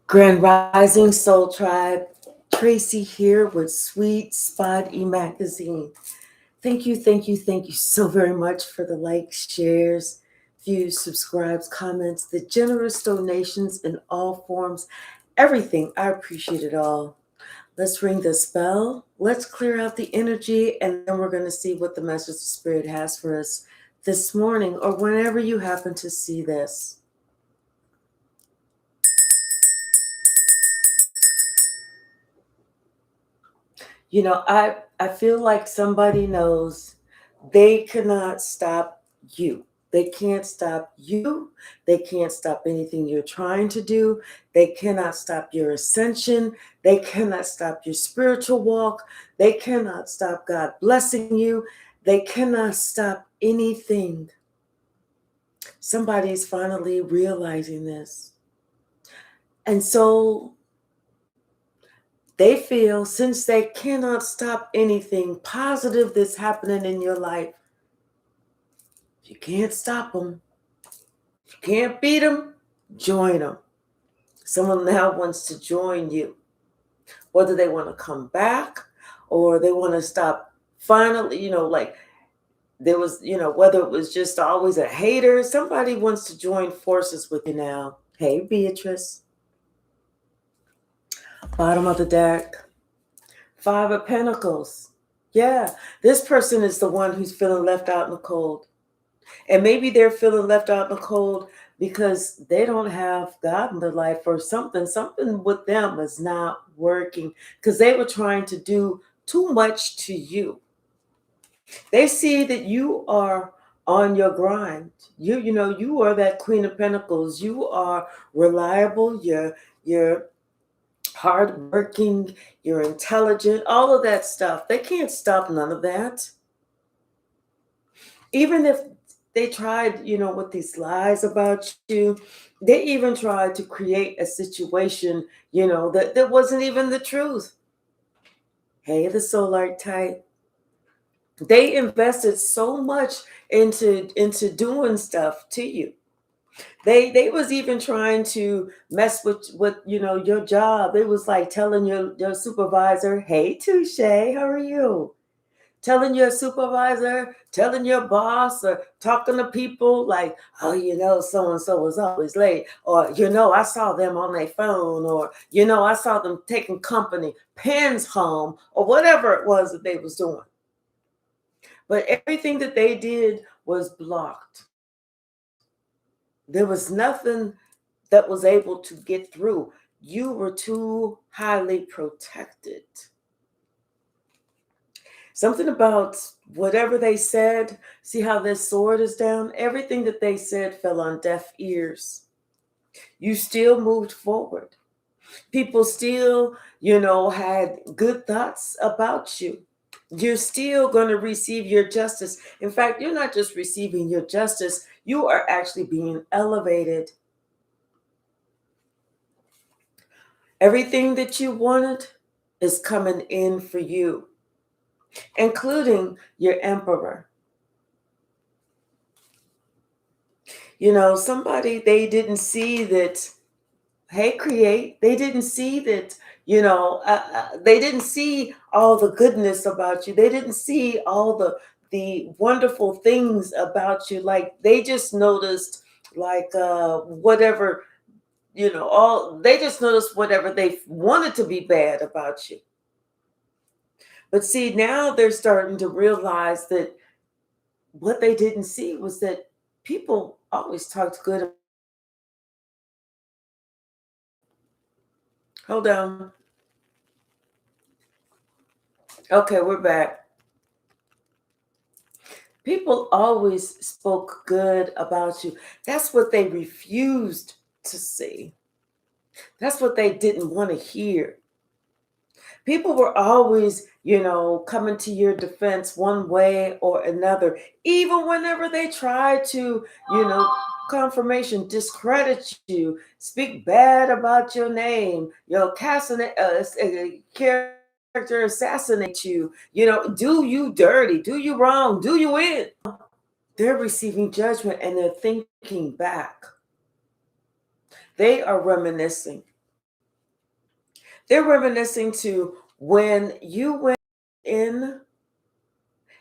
Grand Rising Soul Tribe, Tracy here with Sweet Spot E-Magazine. Thank you so very much for the likes, shares, views, subscribes, comments, the generous donations in all forms, everything. I appreciate it all. Let's ring the spell. Let's clear out the energy, and then we're going to see what the message of Spirit has for us this morning or whenever you happen to see this. You know, I feel like somebody knows they cannot stop you. They can't stop you. They can't stop anything you're trying to do. They cannot stop your ascension. They cannot stop your spiritual walk. They cannot stop God blessing you. They cannot stop anything. Somebody's finally realizing this. And so they feel, since they cannot stop anything positive that's happening in your life, if you can't stop them, if you can't beat them, join them. Someone now wants to join you, whether they want to come back or they want to stop finally, like there was, whether it was just always a hater, somebody wants to join forces with you now. Hey, Beatrice. Bottom of the deck. Five of Pentacles. Yeah, this person is the one who's feeling left out in the cold. And maybe they're feeling left out in the cold because they don't have God in their life or something. Something with them is not working because they were trying to do too much to you. They see that you are on your grind. You are that Queen of Pentacles. You are reliable. You're hardworking. You're intelligent. All of that stuff. They can't stop none of that. Even if they tried, with these lies about you, they even tried to create a situation, that wasn't even the truth. Hey, the solar type. They invested so much into doing stuff to you. They was even trying to mess with your job. They was like telling your supervisor, "Hey, Touche, how are you?" Telling your supervisor, telling your boss, or talking to people like, "Oh, so-and-so was always late," or, "I saw them on their phone," or, "I saw them taking company pens home," or whatever it was that they was doing. But everything that they did was blocked. There was nothing that was able to get through. You were too highly protected. Something about whatever they said, see how this sword is down? Everything that they said fell on deaf ears. You still moved forward. People still, had good thoughts about you. You're still going to receive your justice. In fact, you're not just receiving your justice, you are actually being elevated. Everything that you wanted is coming in for you, including your emperor. Somebody, they didn't see that, hey, create, they didn't see that, they didn't see all the goodness about you. They didn't see all the wonderful things about you. Like they just noticed like whatever, they just noticed whatever they wanted to be bad about you. But see, now they're starting to realize that what they didn't see was that people always talked good. Hold on. Okay, we're back. People always spoke good about you. That's what they refused to see. That's what they didn't want to hear. People were always, coming to your defense one way or another, even whenever they tried to, confirmation, discredit you, speak bad about your name, character assassinate you, do you dirty, do you wrong, do you in. They're receiving judgment and they're thinking back. They are reminiscing. They're reminiscing to when you went in,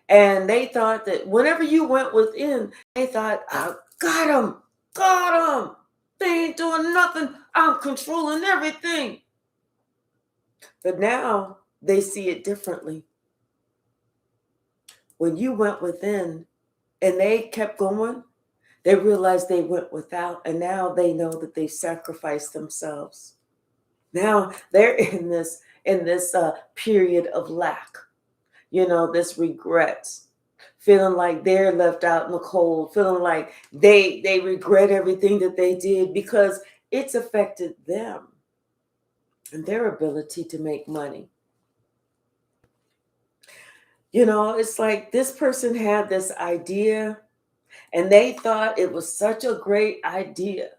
and they thought that whenever you went within, they thought, I got them. They ain't doing nothing. I'm controlling everything. But now they see it differently. When you went within and they kept going, they realized they went without, and now they know that they sacrificed themselves. Now they're in this period of lack, this regret, feeling like they're left out in the cold, feeling like they regret everything that they did because it's affected them and their ability to make money. It's like this person had this idea and they thought it was such a great idea.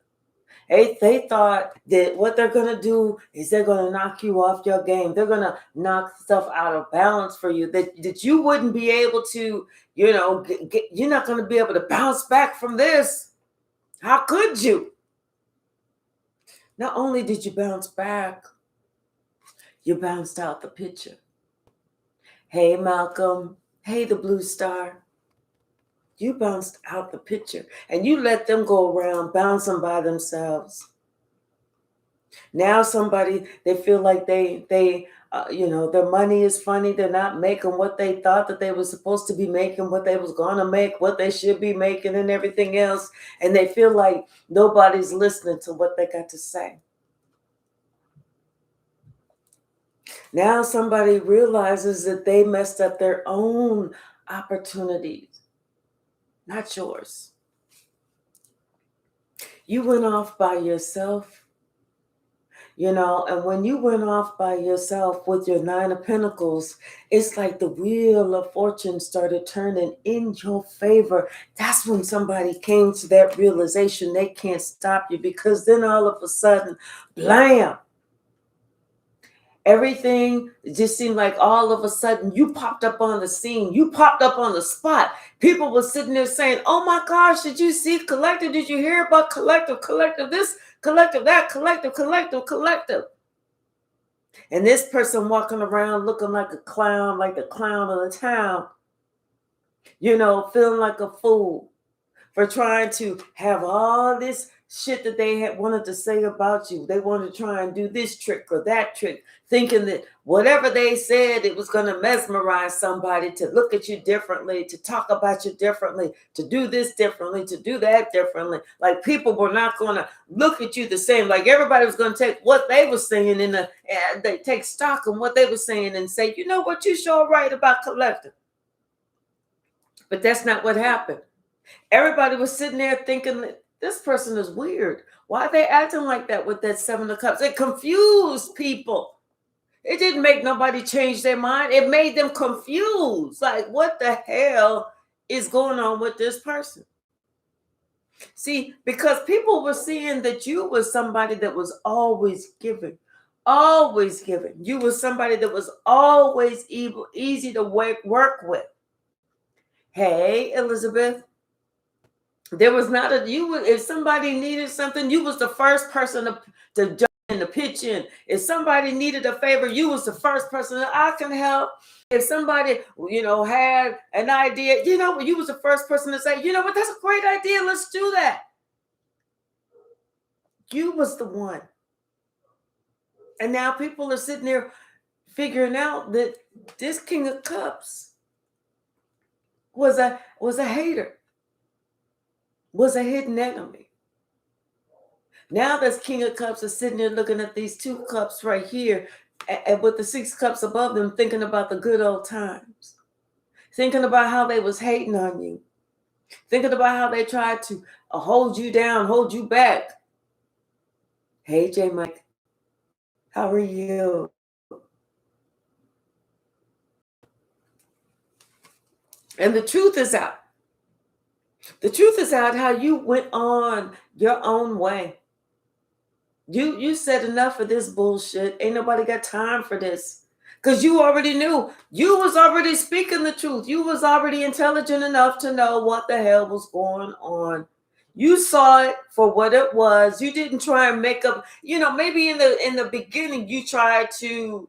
They thought that what they're going to do is they're going to knock you off your game. They're going to knock stuff out of balance for you that you wouldn't be able to, you're not going to be able to bounce back from this. How could you? Not only did you bounce back, you bounced out the picture. Hey, Malcolm. Hey, the blue star. You bounced out the picture and you let them go around bouncing by themselves. Now they feel like they their money is funny. They're not making what they thought that they were supposed to be making, what they was going to make, what they should be making and everything else. And they feel like nobody's listening to what they got to say. Now somebody realizes that they messed up their own opportunities. Not yours. You went off by yourself, and when you went off by yourself with your 9 of Pentacles, it's like the wheel of fortune started turning in your favor. That's when somebody came to that realization they can't stop you, because then all of a sudden, blam, everything just seemed like all of a sudden you popped up on the scene. You popped up on the spot. People were sitting there saying, oh my gosh, did you see Collective? Did you hear about Collective this, Collective that, Collective. And this person walking around looking like a clown, like the clown of the town, feeling like a fool for trying to have all this shit that they had wanted to say about you. They wanted to try and do this trick or that trick, thinking that whatever they said, it was going to mesmerize somebody to look at you differently, to talk about you differently, to do this differently, to do that differently. Like people were not going to look at you the same. Like everybody was going to take what they were saying they take stock in what they were saying and say, you know what, you sure right about Collective. But that's not what happened. Everybody was sitting there thinking that this person is weird. Why are they acting like that with that 7 of Cups? It confused people. It didn't make nobody change their mind. It made them confused. Like, what the hell is going on with this person? See, because people were seeing that you were somebody that was always giving. Always giving. You were somebody that was always easy to work with. Hey, Elizabeth. There was not if somebody needed something, you was the first person to jump in, to pitch in. If somebody needed a favor, you was the first person that I can help. If somebody, had an idea, you was the first person to say, you know what, that's a great idea. Let's do that. You was the one. And now people are sitting there figuring out that this King of Cups was a hater. Was a hidden enemy. Now this King of Cups is sitting there looking at these 2 cups right here, and with the 6 cups above them, thinking about the good old times, thinking about how they was hating on you, thinking about how they tried to hold you down, hold you back. Hey, J. Mike, how are you? And the truth is out. The truth is out how you went on your own way. You said enough of this bullshit. Ain't nobody got time for this. Because you already knew. You was already speaking the truth. You was already intelligent enough to know what the hell was going on. You saw it for what it was. You didn't try and make up, maybe in the beginning you tried to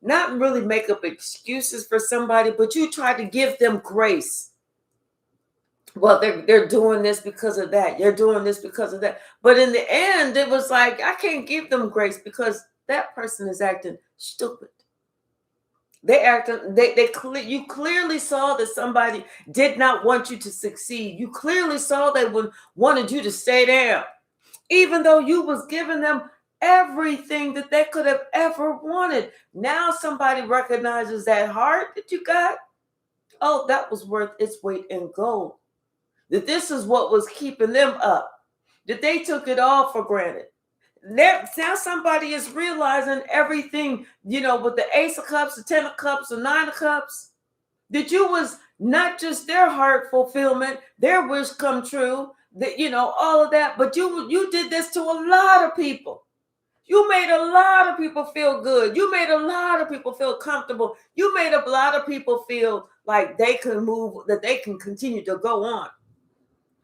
not really make up excuses for somebody, but you tried to give them grace. Well, they're doing this because of that. You're doing this because of that. But in the end, it was like, I can't give them grace because that person is acting stupid. You clearly saw that somebody did not want you to succeed. You clearly saw they wanted you to stay there, even though you was giving them everything that they could have ever wanted. Now somebody recognizes that heart that you got. Oh, that was worth its weight in gold. That this is what was keeping them up. That they took it all for granted. Now somebody is realizing everything, with the Ace of Cups, the Ten of Cups, the Nine of Cups, that you was not just their heart fulfillment, their wish come true, that, all of that, but you did this to a lot of people. You made a lot of people feel good. You made a lot of people feel comfortable. You made a lot of people feel like they can move, that they can continue to go on.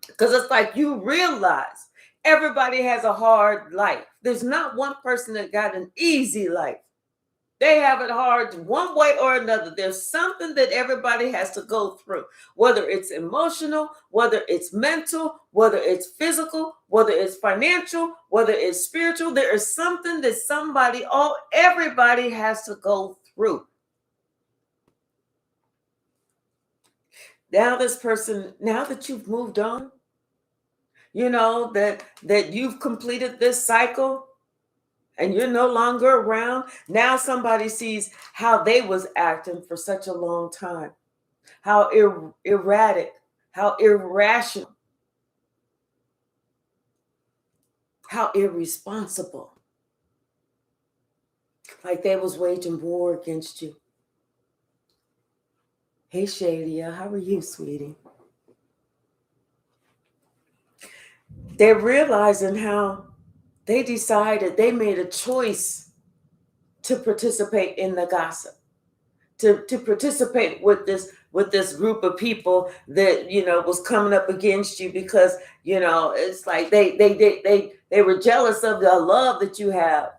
Because it's like you realize everybody has a hard life. There's not one person that got an easy life. They have it hard one way or another. There's something that everybody has to go through, whether it's emotional, whether it's mental, whether it's physical, whether it's financial, whether it's spiritual. There is something that everybody has to go through. Now that you've moved on, that you've completed this cycle and you're no longer around. Now somebody sees how they was acting for such a long time, how erratic, how irrational, how irresponsible, like they was waging war against you. Hey Shadia, how are you, sweetie? They're realizing how they made a choice to participate in the gossip, to participate with this group of people that was coming up against you, because it's like they were jealous of the love that you have.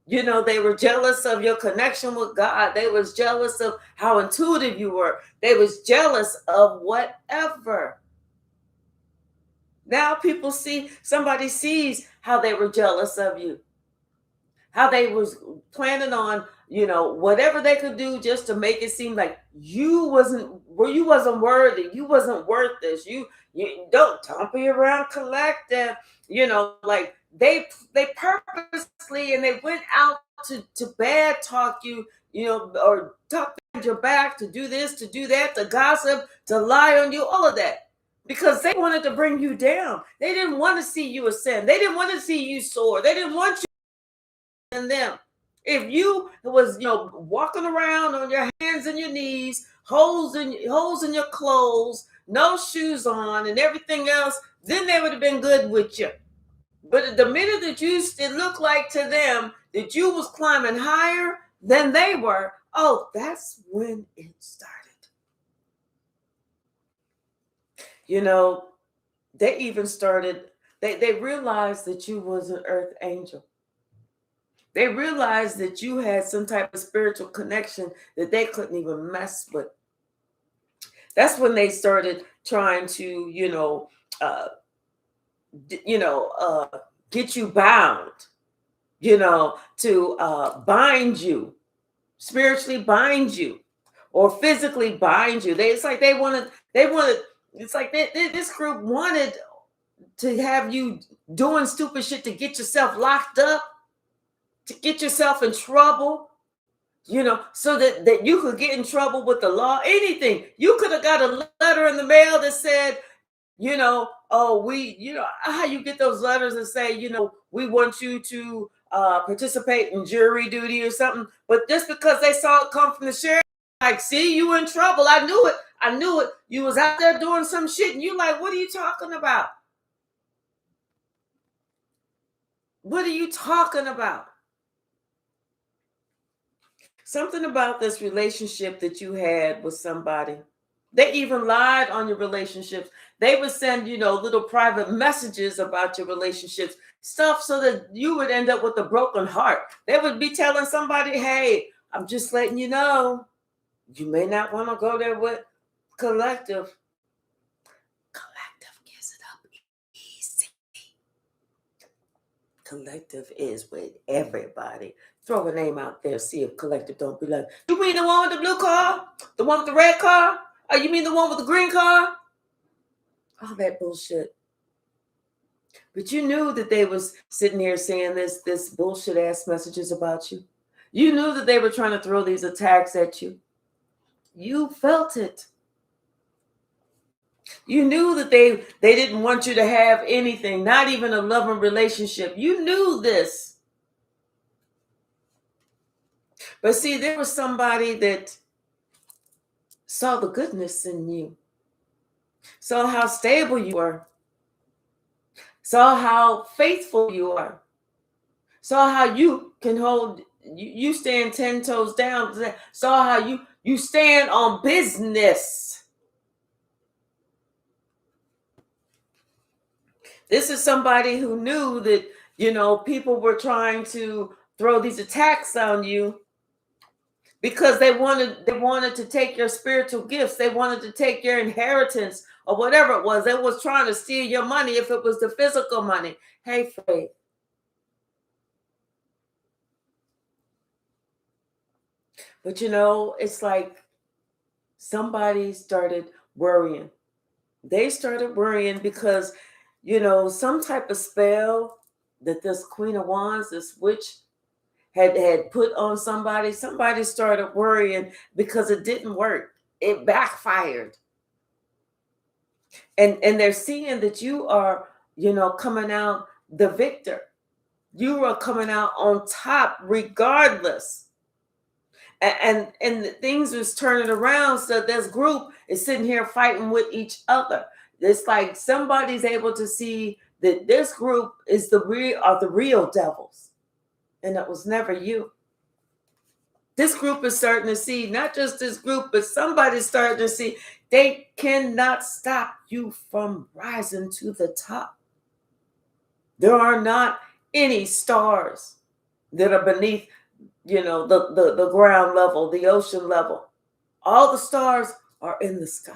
They were jealous of your connection with God. They was jealous of how intuitive you were. They was jealous of whatever. Now somebody sees how they were jealous of you, how they was planning on, whatever they could do just to make it seem like you wasn't worthy, you wasn't worth this. You don't be around collective, like they purposely, and they went out to bad talk you, or talk behind your back, to do this, to do that, to gossip, to lie on you, all of that. Because they wanted to bring you down. They didn't want to see you ascend. They didn't want to see you soar. They didn't want you in them. If you was, walking around on your hands and your knees, holes in your clothes, no shoes on, and everything else, then they would have been good with you. But the minute that it looked like to them that you was climbing higher than they were, oh, that's when it started. They even started, they realized that you was an earth angel. They realized that you had some type of spiritual connection that they couldn't even mess with. That's when they started trying to, get you bound, to bind you, spiritually bind you, or physically bind you. It's like it's like this group wanted to have you doing stupid shit to get yourself locked up, to get yourself in trouble, so that you could get in trouble with the law. Anything. You could have got a letter in the mail that said, how you get those letters that say, we want you to participate in jury duty or something. But just because they saw it come from the sheriff, like, see, you in trouble. I knew it. You was out there doing some shit, and you like, what are you talking about? What are you talking about? Something about this relationship that you had with somebody. They even lied on your relationships. They would send, little private messages about your relationships, stuff so that you would end up with a broken heart. They would be telling somebody, hey, I'm just letting you know, you may not want to go there with collective. Collective gives it up easy. Collective is with everybody. Throw a name out there, see if collective don't be like, you mean the one with the blue car? The one with the red car? Or you mean the one with the green car? All that bullshit. But you knew that they was sitting here saying this bullshit ass messages about you. You knew that they were trying to throw these attacks at you. You felt it. You knew that they didn't want you to have anything, not even a loving relationship. You knew this. But see, there was somebody that saw the goodness in you, saw how stable you were, saw how faithful you are, saw how you can hold, you stand 10 toes down, saw how you stand on business. This is somebody who knew that, people were trying to throw these attacks on you because they wanted to take your spiritual gifts. They wanted to take your inheritance or whatever it was. They was trying to steal your money if it was the physical money. Hey, Faith. But it's like somebody started worrying. They started worrying because, some type of spell that this Queen of Wands, this witch, had put on somebody. Somebody started worrying because it didn't work. It backfired. And they're seeing that you are, coming out the victor. You are coming out on top regardless. And things was turning around. So this group is sitting here fighting with each other. It's like somebody's able to see that this group is the real devils. And it was never you. This group is starting to see, not just this group, but somebody's starting to see they cannot stop you from rising to the top. There are not any stars that are beneath, the ground level, the ocean level. All the stars are in the sky.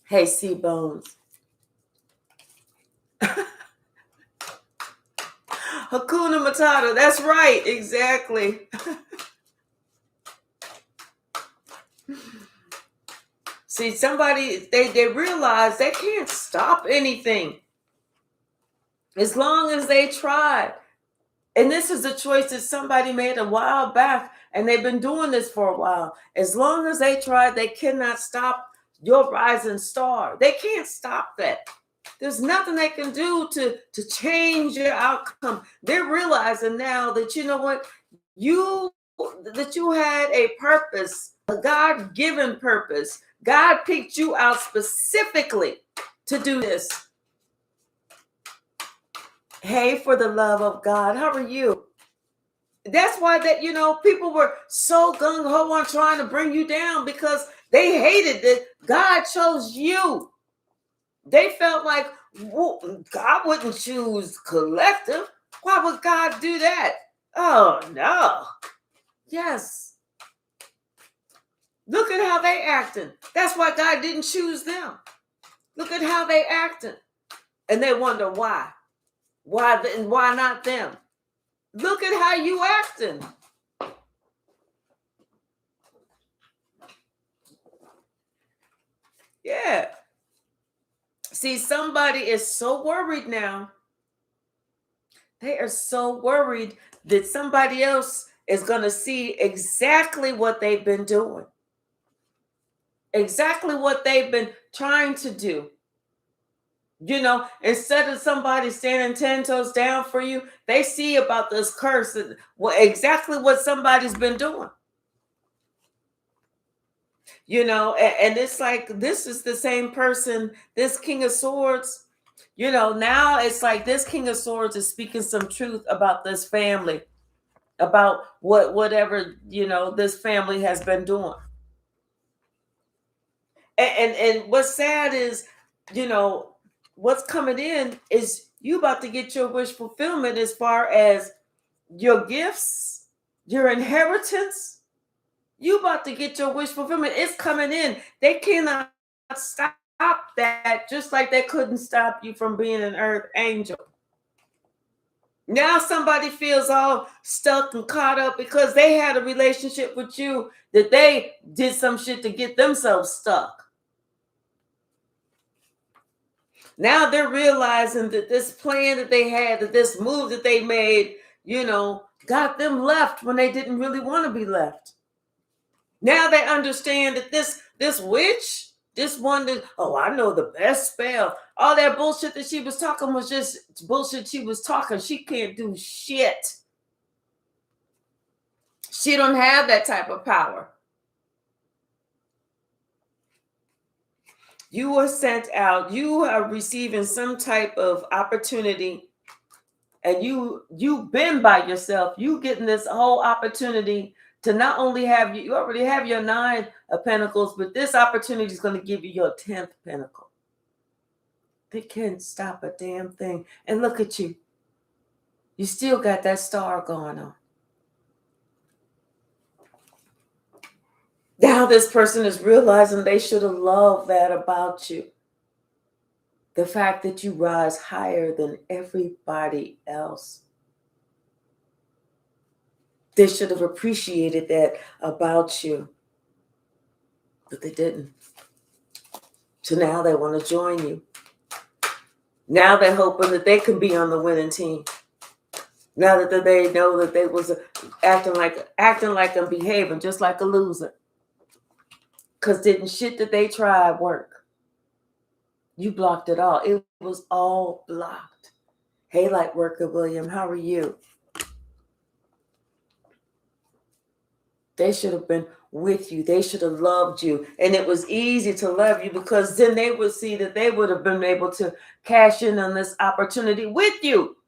Hey, sea bones. Hakuna Matata. That's right. Exactly. See, somebody, they realize they can't stop anything as long as they try. And this is a choice that somebody made a while back, and they've been doing this for a while. As long as they try, they cannot stop your rising star. They can't stop that. There's nothing they can do to change your outcome. They're realizing now that, that you had a purpose, a God-given purpose. God picked you out specifically to do this. Hey, for the love of God, how are you? That's why people were so gung-ho on trying to bring you down because they hated that God chose you. They felt like, well, God wouldn't choose collective. Why would God do that? Oh, no. Yes. Look at how they acting. That's why God didn't choose them. Look at how they acting. And they wonder why. Why not them? Look at how you acting. Yeah. See, somebody is so worried now. They are so worried that somebody else is going to see exactly what they've been doing. Exactly what they've been trying to do. Instead of somebody standing 10 toes down for you, they see about this curse and exactly what somebody's been doing. And it's like, this is the same person, this King of Swords, now it's like this King of Swords is speaking some truth about this family, about whatever, this family has been doing. And what's sad is, what's coming in is you about to get your wish fulfillment as far as your gifts, your inheritance. You about to get your wish fulfillment. It's coming in. They cannot stop that, just like they couldn't stop you from being an earth angel. Now somebody feels all stuck and caught up because they had a relationship with you that they did some shit to get themselves stuck. Now they're realizing that this plan that they had, that this move that they made, got them left when they didn't really want to be left. Now they understand that this witch, this one that, I know the best spell. All that bullshit that she was talking was just bullshit she was talking. She can't do shit. She don't have that type of power. You were sent out. You are receiving some type of opportunity, and you've been by yourself. You getting this whole opportunity to not only have you already have your 9 of Pentacles, but this opportunity is going to give you your 10th Pentacle. They can't stop a damn thing. And look at you. You still got that star going on. Now this person is realizing they should have loved that about you. The fact that you rise higher than everybody else. They should have appreciated that about you. But they didn't. So now they want to join you. Now they're hoping that they can be on the winning team. Now that they know that they was acting like and behaving just like a loser. Because didn't shit that they tried work. You blocked it all. It was all blocked. Hey, Lightworker William, how are you? They should have been with you. They should have loved you. And it was easy to love you because then they would see that they would have been able to cash in on this opportunity with you.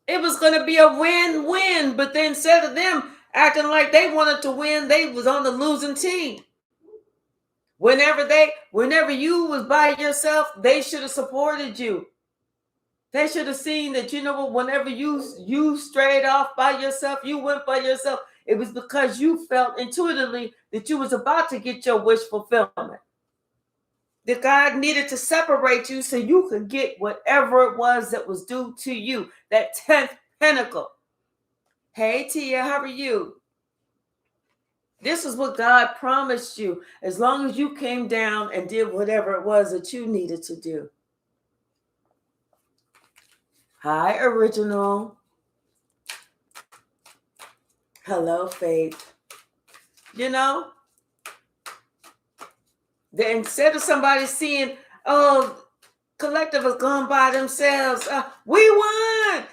It was going to be a win-win, but then instead of them acting like they wanted to win, they was on the losing team. Whenever you was by yourself, they should have supported you. They should have seen that, whenever you strayed off by yourself, you went by yourself, it was because you felt intuitively that you was about to get your wish fulfillment. That God needed to separate you so you could get whatever it was that was due to you, that 10th Pentacle. Hey, Tia, how are you? This is what God promised you as long as you came down and did whatever it was that you needed to do. Hi, Original. Hello, Faith. That instead of somebody seeing, collective has gone by themselves, we won.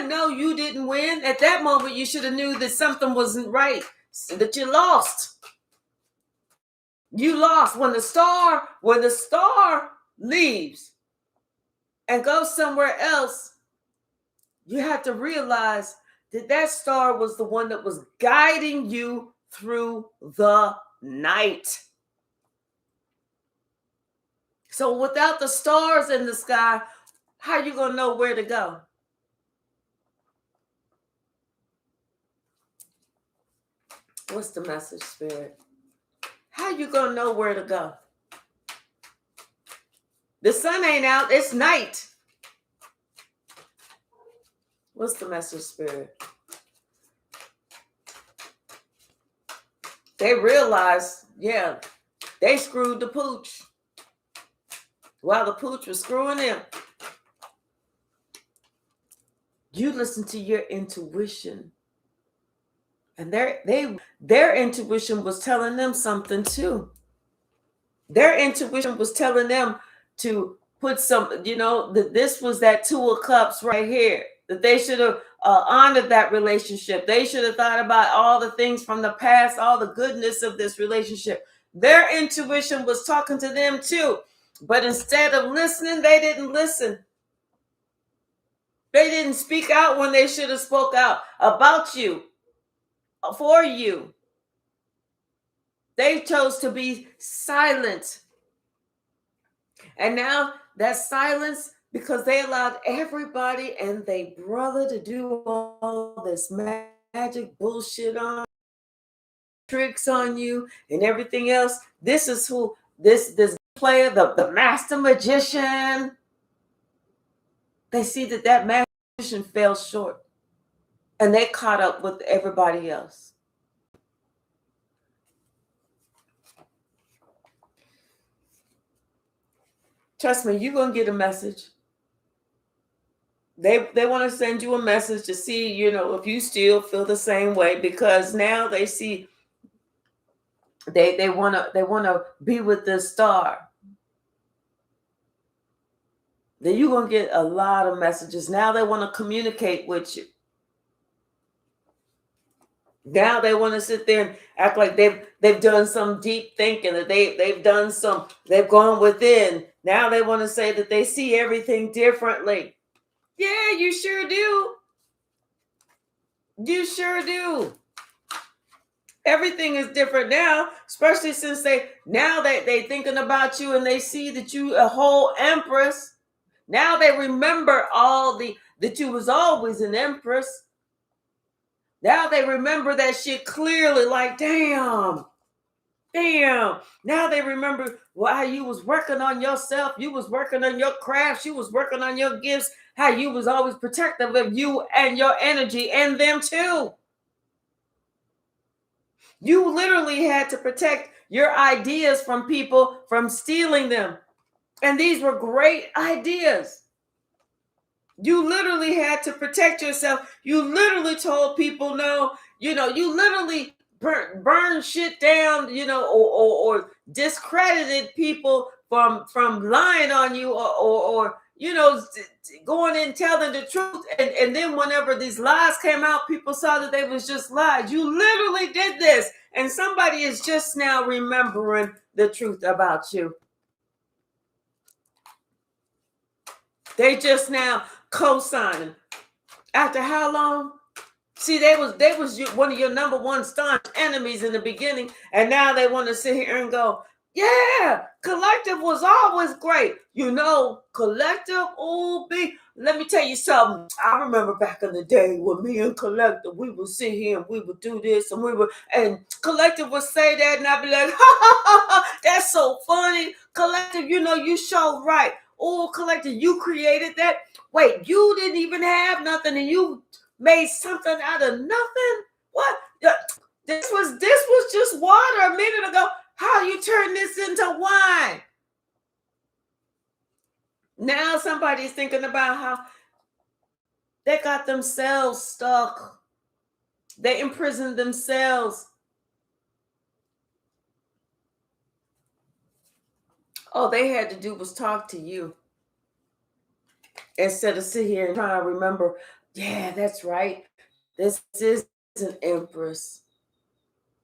No, you didn't win. At that moment, you should have knew that something wasn't right, that you lost. You lost when the star leaves and goes somewhere else. You have to realize that star was the one that was guiding you through the night. So without the stars in the sky, how are you going to know where to go? What's the message, Spirit? How are you going to know where to go? The sun ain't out. It's night. What's the message, Spirit? They realized, they screwed the pooch while the pooch was screwing them. You listen to your intuition. And their intuition was telling them something too. Their intuition was telling them to put some, that this was that 2 of Cups right here. That they should have honored that relationship. They should have thought about all the things from the past, all the goodness of this relationship. Their intuition was talking to them too. But instead of listening, they didn't listen. They didn't speak out when they should have spoke out about you, for you. They chose to be silent. And now that silence, because they allowed everybody and they brother to do all this magic bullshit on, tricks on you and everything else. This is who this player, the master magician. They see that magician fell short and they caught up with everybody else. Trust me, you're gonna get a message. They want to send you a message to see, if you still feel the same way, because now they see they wanna be with the star. Then you're gonna get a lot of messages. Now they want to communicate with you. Now they want to sit there and act like they've done some deep thinking, that they've gone within. Now they want to say that they see everything differently. Yeah, you sure do. You sure do. Everything is different now, especially since they thinking about you and they see that you a whole empress. Now they remember that you was always an empress. Now they remember that shit clearly, like, damn. Now they remember how you was working on yourself. You was working on your crafts. You was working on your gifts. How you was always protective of you and your energy and them too. You literally had to protect your ideas from people from stealing them. And these were great ideas. You literally had to protect yourself. You literally told people no. You literally burn shit down, or discredited people from lying on you, or going and telling the truth. And then whenever these lies came out, people saw that they was just lies. You literally did this. And somebody is just now remembering the truth about you. They just now co-signing. After how long? See, they was one of your number one staunch enemies in the beginning, and now they want to sit here and go, yeah, Collective was always great. Collective, let me tell you something. I remember back in the day when me and Collective, we would sit here and we would do this, and Collective would say that, and I'd be like, that's so funny. Collective, you so right. Oh, Collective, you created that. Wait, you didn't even have nothing, and you made something out of nothing? What? This was just water a minute ago. How you turn this into wine? Now somebody's thinking about how they got themselves stuck. They imprisoned themselves. All they had to do was talk to you. Instead of sit here and try to remember, yeah, that's right. This is an empress.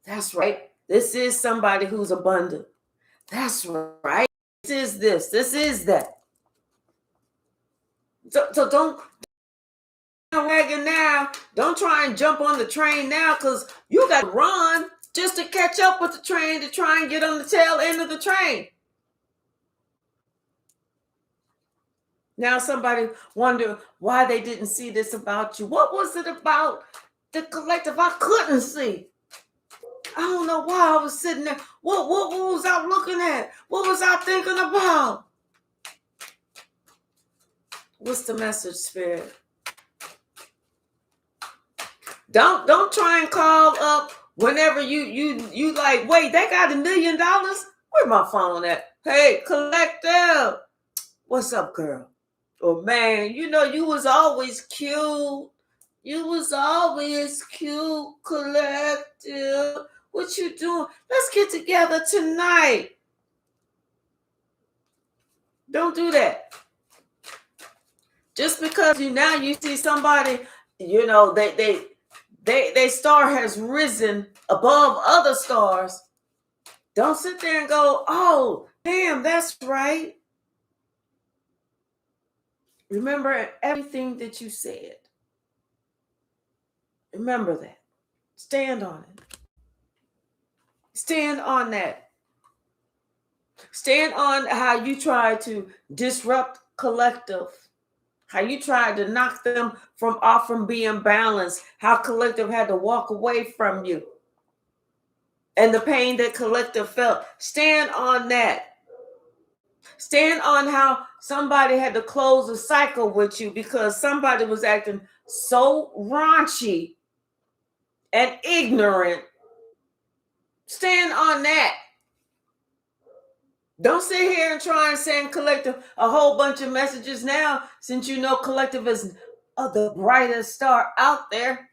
That's right. This is somebody who's abundant. That's right. This is this. This is that. So don't wagon now. Don't try and jump on the train now, because you got to run just to catch up with the train, to try and get on the tail end of the train. Now somebody wonder why they didn't see this about you. What was it about the Collective I couldn't see? I don't know why I was sitting there. What was I looking at? What was I thinking about? What's the message, Spirit? Don't try and call up whenever you like, wait, they got $1 million? Where my phone at? Hey, Collective. What's up, girl? Oh, man, you was always cute. You was always cute, Collective. What you doing? Let's get together tonight. Don't do that. Just because you see somebody, they star has risen above other stars. Don't sit there and go, oh, damn, that's right. Remember everything that you said. Remember that. Stand on it. Stand on that. Stand on how you try to disrupt collective, how you tried to knock them from being balanced, how collective had to walk away from you, and the pain that collective felt. Stand on that. Stand on how somebody had to close a cycle with you because somebody was acting so raunchy and ignorant. Stand on that. Don't sit here and try and send collective a whole bunch of messages now, since you know collective is the brightest star out there.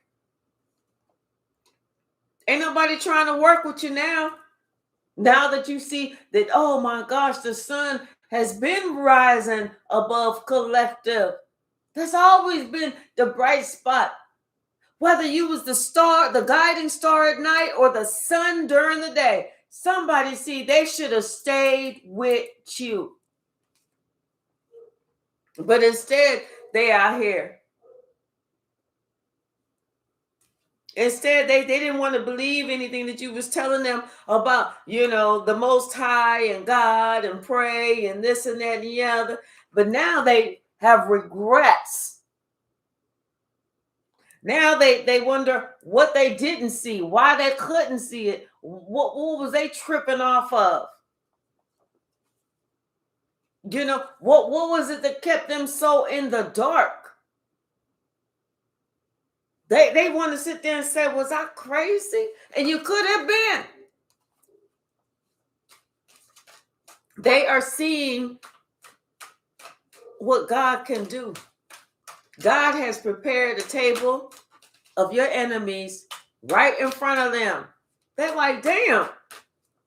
Ain't nobody trying to work with you now. Now that you see that, oh my gosh, the sun has been rising above collective. That's always been the bright spot. Whether you was the star, the guiding star at night, or the sun during the day, somebody see they should have stayed with you. But instead, they out here. Instead, they didn't want to believe anything that you was telling them about, the Most High and God and pray and this and that and the other. But now they have regrets. Now they wonder what they didn't see, why they couldn't see it, what was they tripping off of? What was it that kept them so in the dark? They want to sit there and say, was I crazy? And you could have been. They are seeing what God can do. God has prepared a table of your enemies right in front of them. They're like, damn.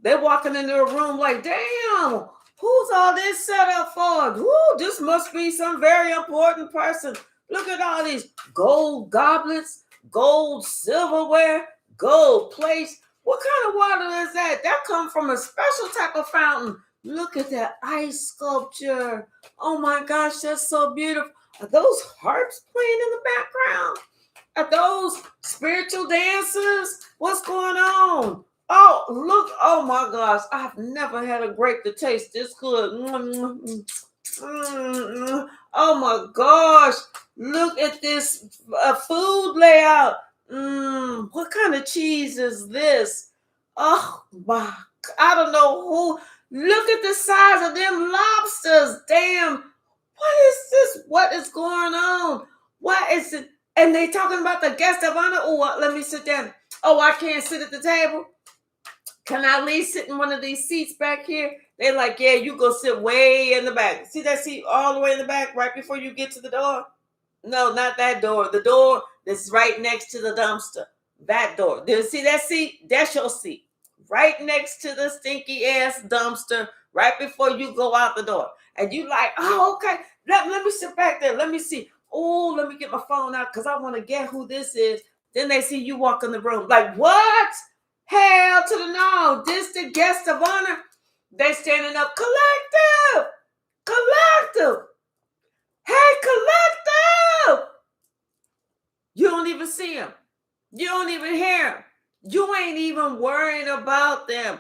They're walking into a room like, damn, who's all this set up for? Woo, this must be some very important person. Look at all these gold goblets, gold silverware, gold plates. What kind of water is that? That comes from a special type of fountain. Look at that ice sculpture. Oh my gosh, that's so beautiful. Are those harps playing in the background? Are those spiritual dancers? What's going on? Oh, look. Oh my gosh. I've never had a grape that tastes this good. Oh my gosh. Look at this food layout. What kind of cheese is this? Oh my, I don't know who. Look at the size of them lobsters. Damn. What is this? What is going on? What is it? And they talking about the guest of honor. Oh, let me sit down. Oh, I can't sit at the table. Can I at least sit in one of these seats back here? They're like, yeah, you go sit way in the back. See that seat all the way in the back right before you get to the door? No, not that door. The door that's right next to the dumpster. That door. Do you see that seat? That's your seat. Right next to the stinky ass dumpster right before you go out the door. And you like, oh, okay. Let me sit back there. Let me see. Oh, let me get my phone out because I want to get who this is. Then they see you walk in the room. Like, what? Hell to the no. This the guest of honor. They standing up. Collective. Collective. Hey, collective. You don't even see them. You don't even hear them. You ain't even worrying about them.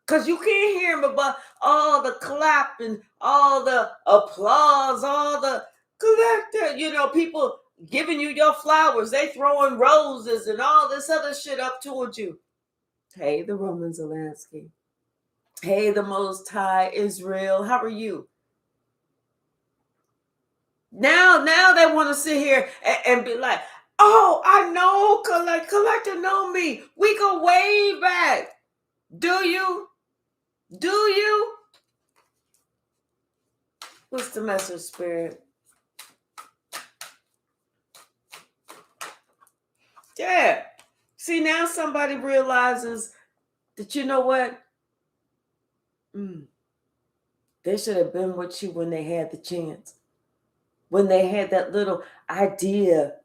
Because you can't hear them about all the clapping, all the applause, all the collective, people giving you your flowers. They throwing roses and all this other shit up towards you. Hey, the Roman Zelensky. Hey, the Most High Israel. How are you? Now they want to sit here and be like, oh, I know collector know me. We go way back. Do you? Do you? What's the message, Spirit? Yeah. See, now somebody realizes that, you know what? They should have been with you when they had the chance. When they had that little idea.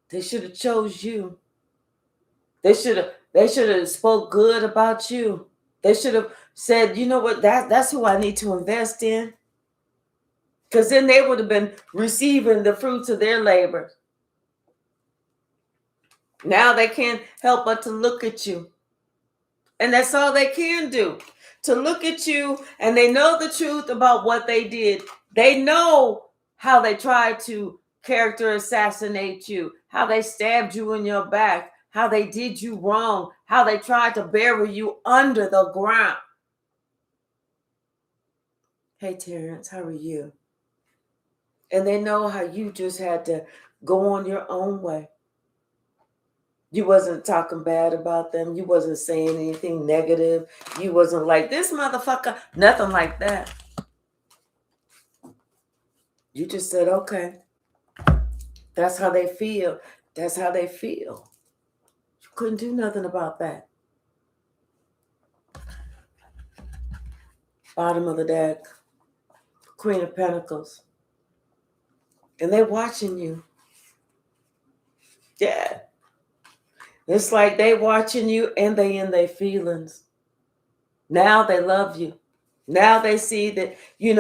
They should have chose you. They should have spoke good about you. They should have said, you know what, that's who I need to invest in. Because then they would have been receiving the fruits of their labor. Now they can't help but to look at you And that's all they can do. To look at you, and they know the truth about what they did. They know how they tried to character assassinate you, how they stabbed you in your back, how they did you wrong, how they tried to bury you under the ground. Hey, Terrence, how are you? And they know how you just had to go on your own way. You wasn't talking bad about them. You wasn't saying anything negative. You wasn't like, this motherfucker. Nothing like that. You just said, okay. That's how they feel. That's how they feel. You couldn't do nothing about that. Bottom of the deck. Queen of Pentacles. And they're watching you. Yeah. It's like they watching you and they in their feelings. Now they love you. Now they see that, you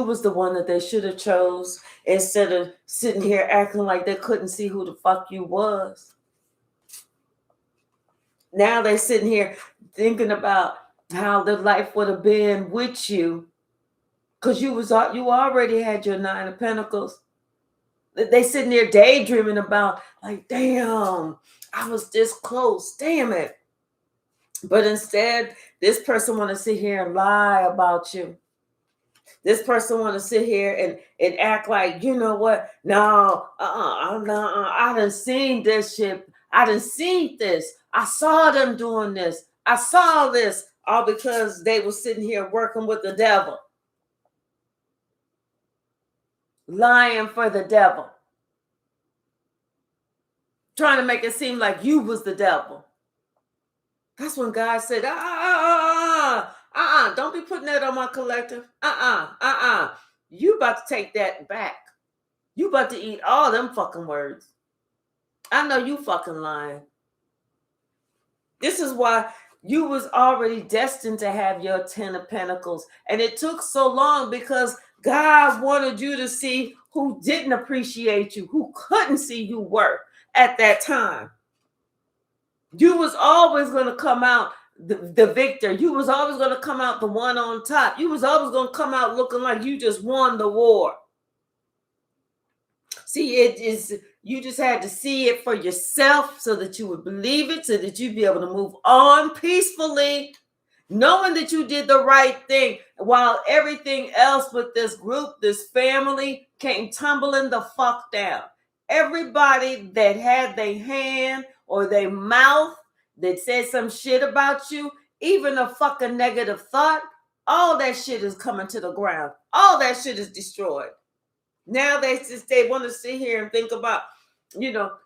was the one that they should have chose instead of sitting here acting like they couldn't see who the fuck you was. Now they sitting here thinking about how their life would have been with you, because you already had your 9 of Pentacles. They sitting there daydreaming about, like, damn, I was this close. Damn it. But instead, this person want to sit here and lie about you. This person want to sit here and act like, you know what? No, I done seen this shit. I done seen this. I saw them doing this. I saw this, all because they were sitting here working with the devil. Lying for the devil. Trying to make it seem like you was the devil. That's when God said, don't be putting that on my collective. You about to take that back. You about to eat all them fucking words. I know you fucking lying. This is why you was already destined to have your 10 of Pentacles. And it took so long because God wanted you to see who didn't appreciate you, who couldn't see you work at that time. You was always going to come out the victor. You was always going to come out the one on top. You was always going to come out looking like you just won the war. See, you just had to see it for yourself so that you would believe it, so that you'd be able to move on peacefully, knowing that you did the right thing, while everything else with this group, this family, came tumbling the fuck down. Everybody that had their hand or their mouth that said some shit about you, even a fucking negative thought, all that shit is coming to the ground. All that shit is destroyed. Now they want to sit here and think about,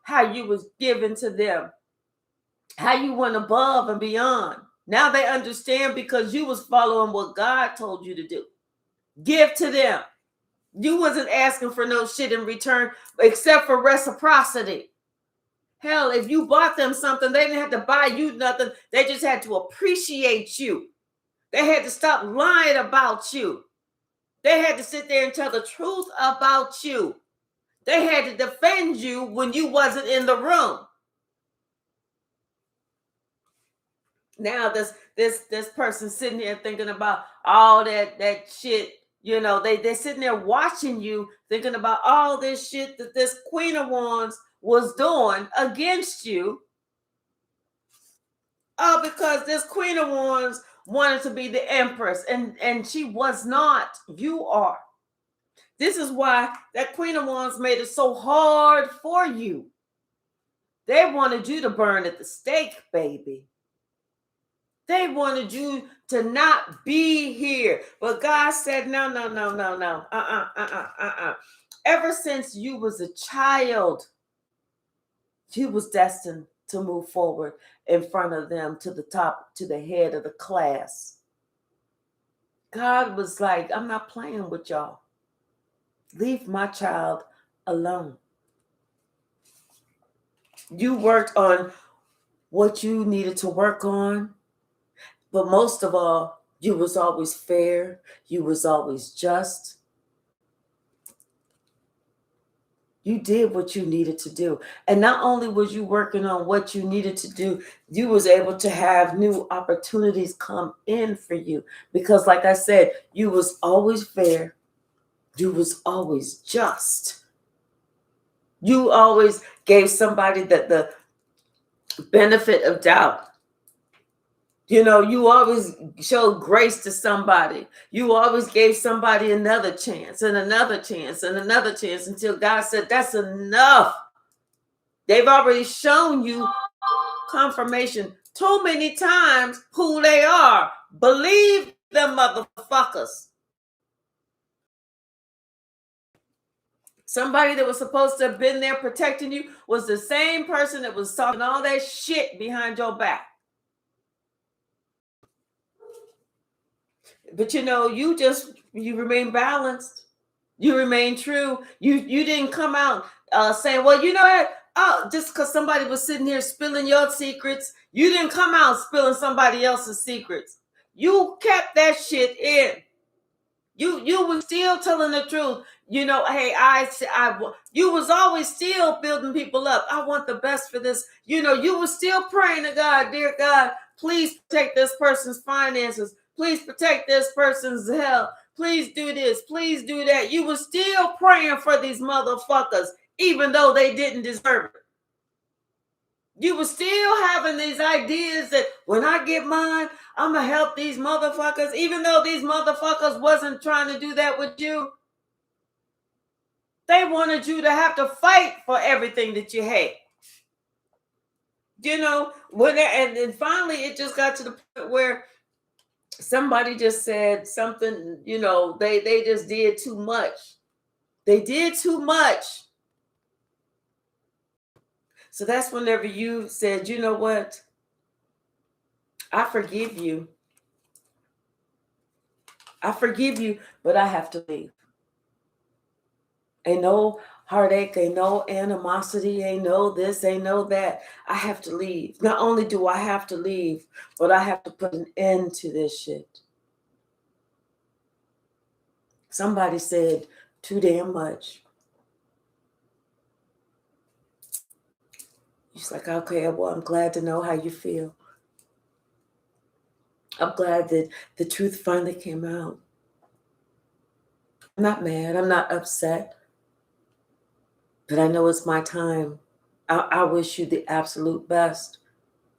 how you was given to them, how you went above and beyond. Now they understand because you was following what God told you to do. Give to them. You wasn't asking for no shit in return except for reciprocity. Hell, if you bought them something, they didn't have to buy you nothing. They just had to appreciate you. They had to stop lying about you. They had to sit there and tell the truth about you. They had to defend you when you wasn't in the room. Now this person sitting here thinking about all that shit. They're sitting there watching you, thinking about all this shit that this Queen of Wands was doing against you. Oh, because this Queen of Wands wanted to be the Empress, and she was not. You are. This is why that Queen of Wands made it so hard for you. They wanted you to burn at the stake, baby. They wanted you to not be here. But God said, no. Ever since you was a child, you was destined to move forward in front of them to the top, to the head of the class. God was like, I'm not playing with y'all. Leave my child alone. You worked on what you needed to work on. But most of all, you was always fair. You was always just. You did what you needed to do. And not only was you working on what you needed to do, you was able to have new opportunities come in for you. Because like I said, you was always fair. You was always just. You always gave somebody the benefit of doubt. You know, you always showed grace to somebody. You always gave somebody another chance and another chance and another chance until God said, that's enough. They've already shown you confirmation too many times who they are. Believe them motherfuckers. Somebody that was supposed to have been there protecting you was the same person that was talking all that shit behind your back. But you know, you remain balanced. You remain true. You didn't come out saying, well, you know what? Oh, just because somebody was sitting here spilling your secrets, you didn't come out spilling somebody else's secrets. You kept that shit in. You were still telling the truth. You know, hey, you was always still building people up. I want the best for this. You know, you were still praying to God, dear God, please protect this person's finances. Please protect this person's health. Please do this. Please do that. You were still praying for these motherfuckers, even though they didn't deserve it. You were still having these ideas that when I get mine, I'm going to help these motherfuckers, even though these motherfuckers wasn't trying to do that with you. They wanted you to have to fight for everything that you had. You know, and then finally it just got to the point where somebody just said something, you know, they just did too much. They did too much. So that's whenever you said, you know what? I forgive you. I forgive you, but I have to leave. Ain't no heartache, ain't no animosity, ain't no this, ain't no that. I have to leave. Not only do I have to leave, but I have to put an end to this shit. Somebody said too damn much. She's like, okay, well, I'm glad to know how you feel. I'm glad that the truth finally came out. I'm not mad. I'm not upset. But I know it's my time. I wish you the absolute best.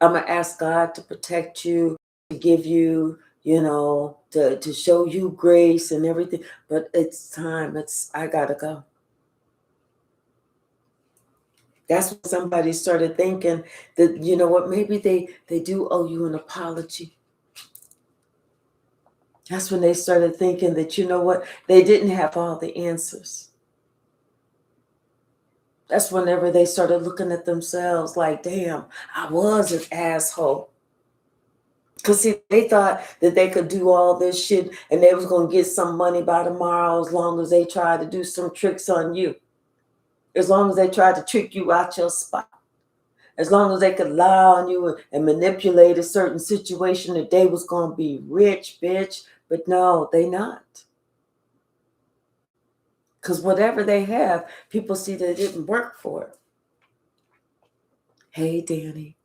I'm going to ask God to protect you, to give you, you know, to show you grace and everything. But it's time. I got to go. That's when somebody started thinking that, you know what, maybe they do owe you an apology. That's when they started thinking that, you know what, they didn't have all the answers. That's whenever they started looking at themselves like, damn, I was an asshole. Because see, they thought that they could do all this shit and they was going to get some money by tomorrow as long as they tried to do some tricks on you. As long as they tried to trick you out your spot. As long as they could lie on you and manipulate a certain situation that they was going to be rich, bitch. But no, they not. Because whatever they have, people see that it didn't work for it. Hey, Danny.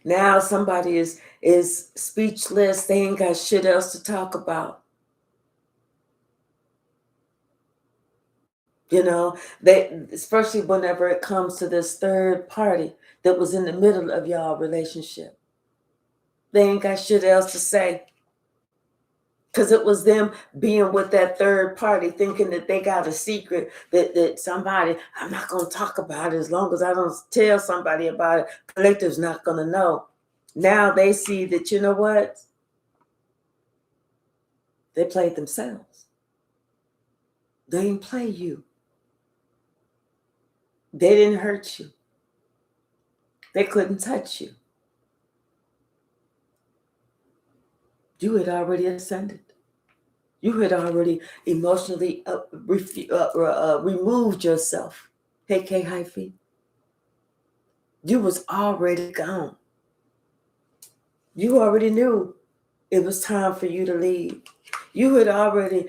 Now somebody is speechless. They ain't got shit else to talk about. You know, they, especially whenever it comes to this third party that was in the middle of y'all relationship. They ain't got shit else to say. Because it was them being with that third party, thinking that they got a secret that somebody, I'm not going to talk about it as long as I don't tell somebody about it. Collective's not going to know. Now they see that, you know what? They played themselves. They didn't play you. They didn't hurt you. They couldn't touch you. You had already ascended. You had already emotionally removed yourself. Hey, K Hypsee. You was already gone. You already knew it was time for you to leave. You had already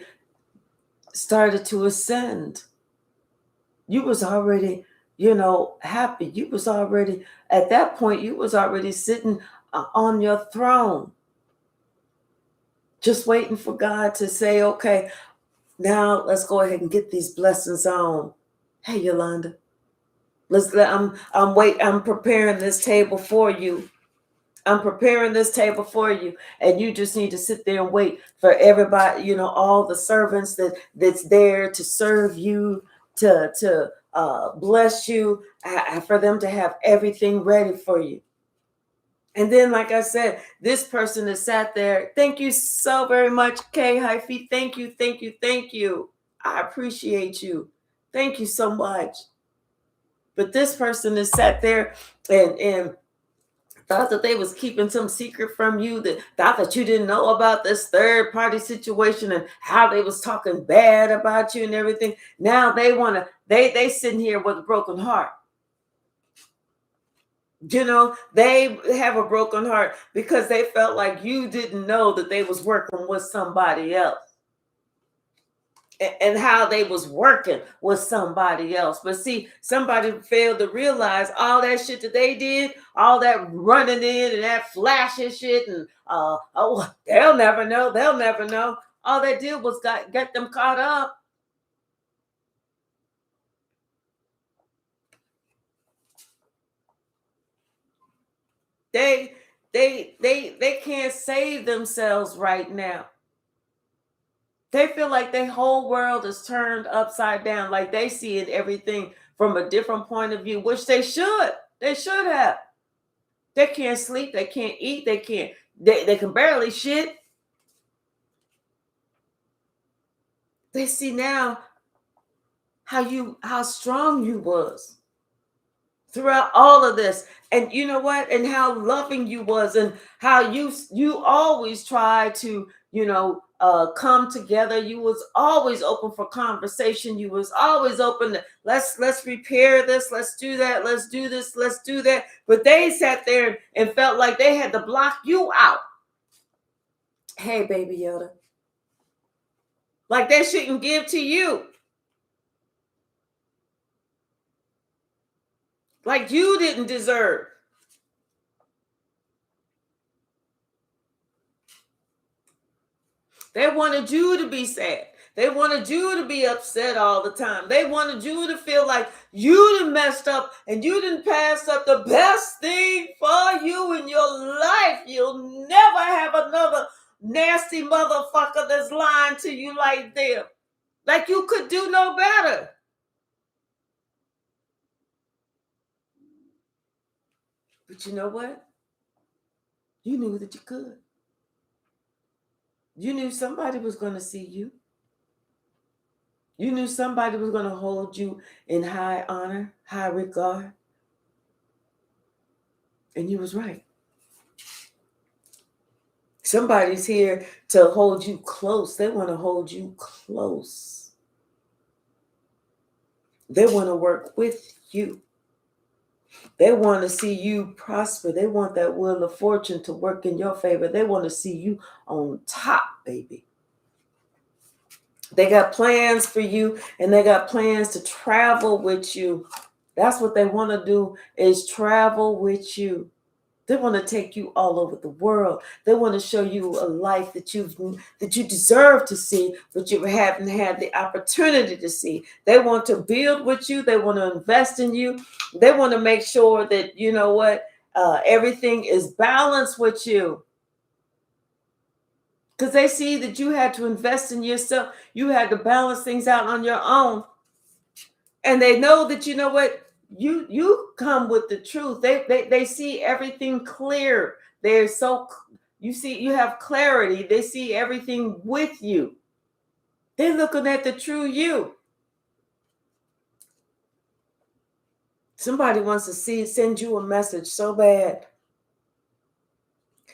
started to ascend. You was already, happy. You was already, at that point, you was already sitting on your throne, just waiting for God to say, okay, now let's go ahead and get these blessings on. Hey, Yolanda, I'm preparing this table for you. I'm preparing this table for you, and you just need to sit there and wait for everybody, all the servants that's there to serve you, to bless you, for them to have everything ready for you. And then, like I said, this person that sat there, thank you so very much, Kay Hypsee. Thank you, thank you, thank you. I appreciate you. Thank you so much. But this person that sat there and thought that they was keeping some secret from you, that thought that you didn't know about this third party situation and how they was talking bad about you and everything. Now they sitting here with a broken heart. They have a broken heart because they felt like you didn't know that they was working with somebody else, and how they was working with somebody else. But see, somebody failed to realize all that shit that they did, all that running in and that flashing shit, and they'll never know. All they did was get them caught up. They can't save themselves right now. They feel like their whole world is turned upside down, like they see it everything from a different point of view, which they should. They should have. They can't sleep, they can't eat, they can barely shit. They see now how strong you was throughout all of this, and you know what, and how loving you was, and how you always try to come together. You was always open for conversation. You was always open to let's repair this, let's do that, let's do this, let's do that. But they sat there and felt like they had to block you out. Hey, baby Yoda, like they shouldn't give to you, like you didn't deserve. They wanted you to be sad. They wanted you to be upset all the time. They wanted you to feel like you done messed up and you done passed up the best thing for you in your life. You'll never have another nasty motherfucker that's lying to you like them. Like you could do no better. But you know what? You knew that you could. You knew somebody was going to see you. You knew somebody was going to hold you in high honor, high regard. And you was right. Somebody's here to hold you close. They want to hold you close. They want to work with you. They want to see you prosper. They want that wheel of fortune to work in your favor. They want to see you on top, baby. They got plans for you, and they got plans to travel with you. That's what they want to do, is travel with you. They want to take you all over the world. They want to show you a life that you deserve to see, but you haven't had the opportunity to see. They want to build with you. They want to invest in you. They want to make sure that, everything is balanced with you. Because they see that you had to invest in yourself. You had to balance things out on your own. And they know that, you come with the truth. They see everything clear. You have clarity. They see everything with you. They're looking at the true you. Somebody wants to send you a message so bad.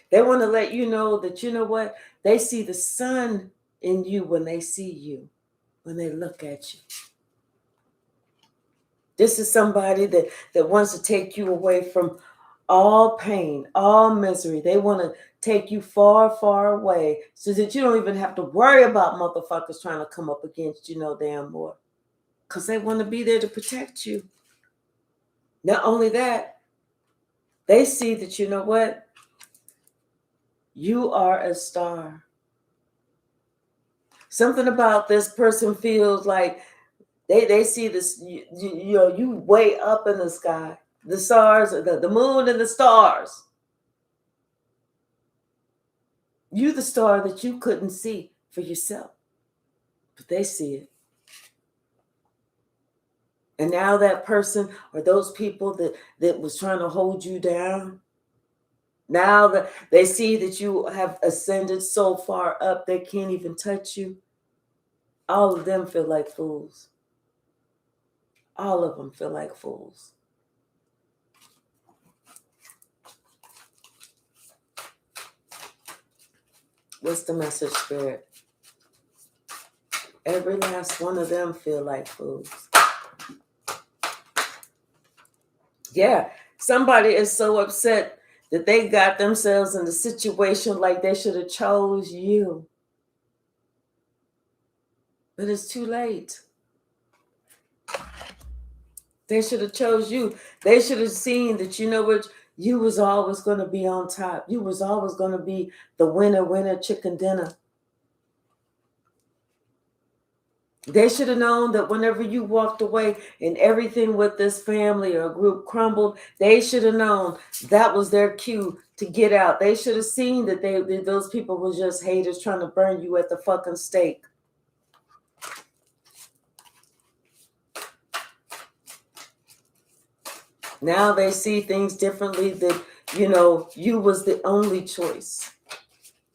They want to let you know that, they see the sun in you when they see you, when they look at you. This is somebody that wants to take you away from all pain, all misery. They want to take you far, far away so that you don't even have to worry about motherfuckers trying to come up against you no damn more. Because they want to be there to protect you. Not only that, they see that, you know what? You are a star. Something about this person feels like they see this, you know, you way up in the sky. The stars, the moon and the stars. You the star that you couldn't see for yourself. But they see it. And now that person or those people that was trying to hold you down, now that they see that you have ascended so far up, they can't even touch you. All of them feel like fools. All of them feel like fools. What's the message, Spirit? Every last one of them feel like fools. Yeah, somebody is so upset that they got themselves in a situation like they should have chose you. But it's too late. They should have chose you. They should have seen that, you know what, you was always going to be on top. You was always going to be the winner chicken dinner. They should have known that whenever you walked away and everything with this family or group crumbled, they should have known that was their cue to get out. They should have seen that those people were just haters trying to burn you at the fucking stake. Now they see things differently, that, you know, you was the only choice,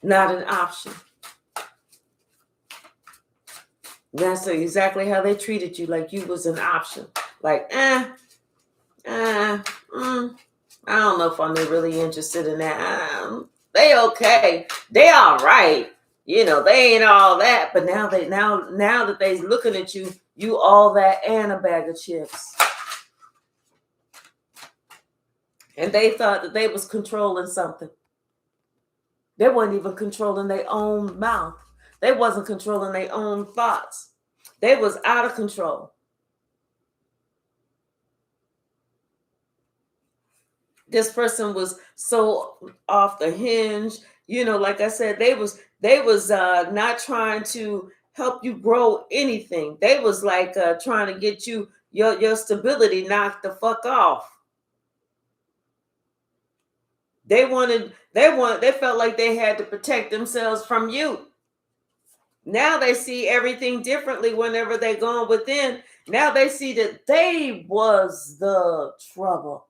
not an option. That's exactly how they treated you, like you was an option. Like, I don't know if I'm really interested in that. They okay. They all right. You know, they ain't all that. But now that they looking at you, you all that and a bag of chips. And they thought that they was controlling something. They weren't even controlling their own mouth. They wasn't controlling their own thoughts. They was out of control. This person was so off the hinge. You know, like I said, they was not trying to help you grow anything. They was like trying to get you your stability knocked the fuck off. They felt like they had to protect themselves from you. Now they see everything differently whenever they're going within. Now they see that they was the trouble.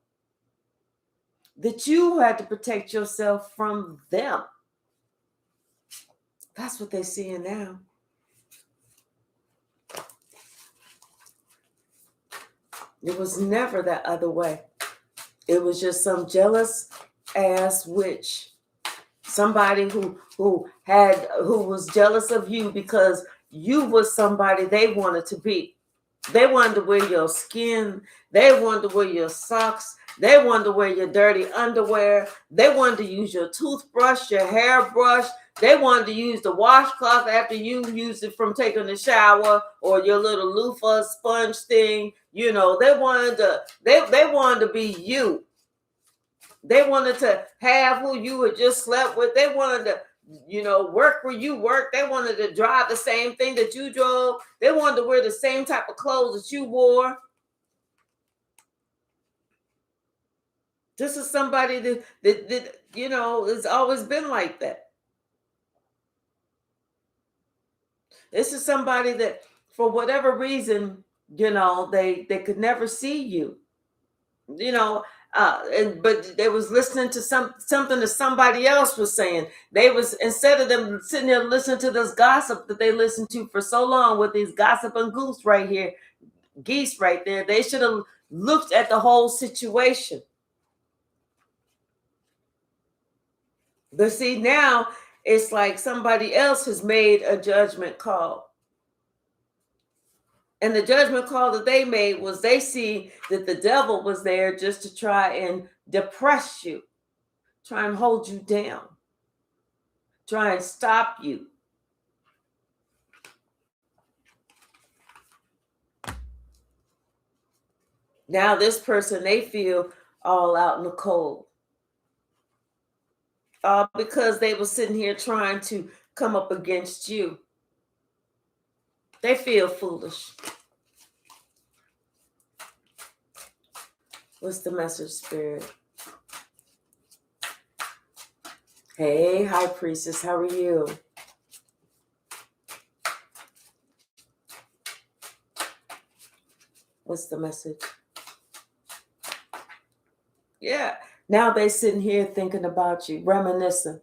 That you had to protect yourself from them. That's what they're seeing now. It was never that other way. It was just some jealous ass witch. Somebody who was jealous of you because you was somebody they wanted to be. They wanted to wear your skin. They wanted to wear your socks. They wanted to wear your dirty underwear. They wanted to use your toothbrush, your hairbrush. They wanted to use the washcloth after you used it from taking a shower, or your little loofah sponge thing. You know, they wanted to be you. They wanted to have who you had just slept with. They wanted to, you know, work where you work. They wanted to drive the same thing that you drove. They wanted to wear the same type of clothes that you wore. This is somebody that you know, has always been like that. This is somebody that, for whatever reason, you know, they could never see you. You know, but they was listening to something that somebody else was saying. They was, instead of them sitting there listening to this gossip that they listened to for so long with these gossiping geese right there, they should have looked at the whole situation. But see, now it's like somebody else has made a judgment call. And the judgment call that they made was, they see that the devil was there just to try and depress you, try and hold you down. try and stop you. Now this person, they feel all out in the cold. Because they were sitting here trying to come up against you. They feel foolish. What's the message, Spirit? Hey, High Priestess, how are you? What's the message? Yeah. Now they sitting here thinking about you, reminiscing,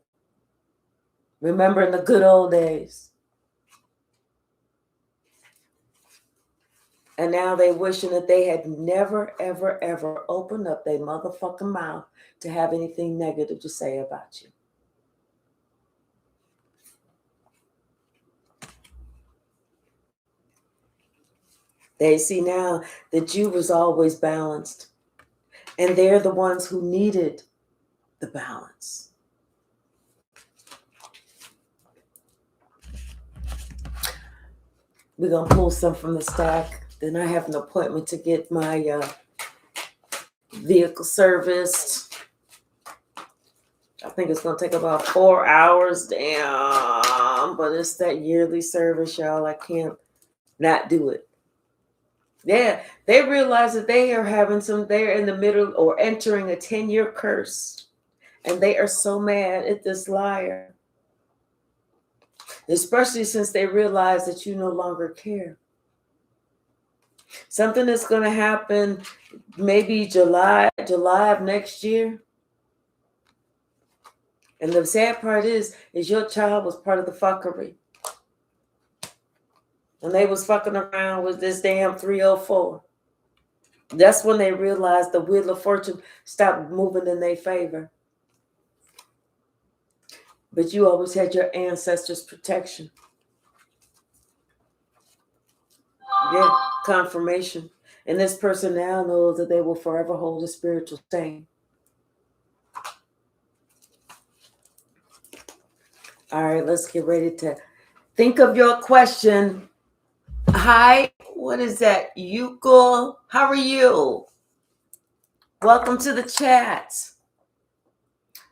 remembering the good old days. And now they wishing that they had never, ever, ever opened up their motherfucking mouth to have anything negative to say about you. They see now that you was always balanced. And they're the ones who needed the balance. We're going to pull some from the stack. Then I have an appointment to get my vehicle serviced. I think it's going to take about 4 hours. Damn. But it's that yearly service, y'all. I can't not do it. Yeah. They realize that they are they're in the middle or entering a 10-year curse. And they are so mad at this liar. Especially since they realize that you no longer care. Something that's going to happen maybe July of next year. And the sad part is your child was part of the fuckery. And they was fucking around with this damn 304. That's when they realized the wheel of fortune stopped moving in their favor. But you always had your ancestors' protection. Yeah, confirmation. And this person now knows that they will forever hold a spiritual stain. All right, let's get ready to think of your question. Hi, what is that? Yuko, how are you? Welcome to the chat.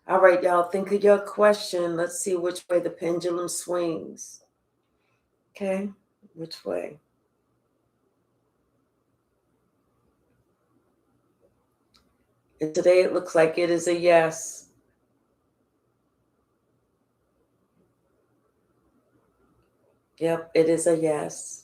All right, y'all, think of your question. Let's see which way the pendulum swings. Okay, which way? And today it looks like it is a yes. Yep, it is a yes.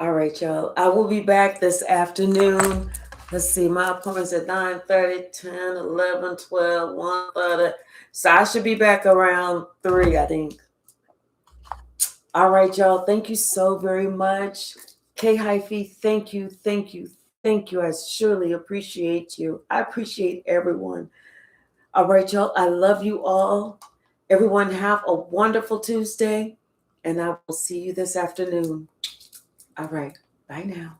All right, y'all. I will be back this afternoon. Let's see, my appointment's at 9:30, 10, 11, 12, 1:30. So I should be back around 3, I think. All right, y'all. Thank you so very much. K-Hypsee, thank you, thank you, thank you. I surely appreciate you. I appreciate everyone. All right, y'all. I love you all. Everyone have a wonderful Tuesday, and I will see you this afternoon. All right. Bye now.